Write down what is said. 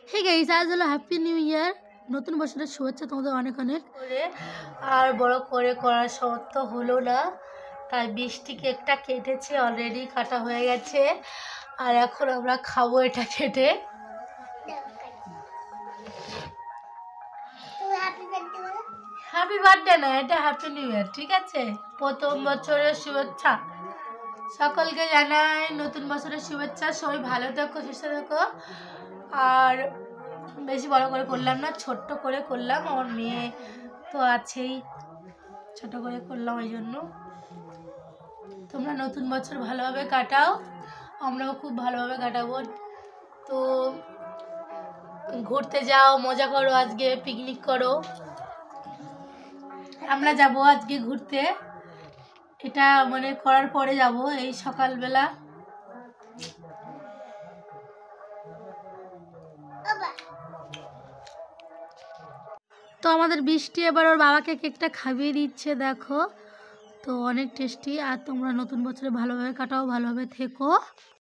Hey guys, আজ হলো happy new year, নতুন বছরের শুভেচ্ছা তোমাদের অনেক অনেক করে। আর বড় করে করার সত্য হলো না, তাই বৃষ্টি কেকটা কেটেছে, অলরেডি কাটা হয়ে গেছে। আর এখন আমরা খাবো এটা কেটে। হ্যাপি বার্থডে না, এটা হ্যাপি নিউ ইয়ার, ঠিক আছে? প্রথম বছরের শুভেচ্ছা সকলকে জানাই, নতুন বছরের শুভেচ্ছা। সবাই ভালো থেকো, সুস্থ থেকো। আর বেশি বড় করে করলাম না, ছোট্ট করে করলাম, আমার মেয়ে তো আছেই, ছোট করে করলাম। ওই জন্য তোমরা নতুন বছর ভালোভাবে কাটাও, আমরাও খুব ভালোভাবে কাটাবো। তো ঘুরতে যাও, মজা করো, আজকে পিকনিক করো। আমরা যাব আজকে ঘুরতে, এটা মানে করার পরে যাব, এই সকালবেলা। তো আমাদের বৃষ্টি এবার ওর বাবাকে কেকটা খাইয়ে দিচ্ছে, দেখো। তো অনেক টেস্টি। আর তোমরা নতুন বছরে ভালোভাবে কাটাও, ভালোভাবে থেকো।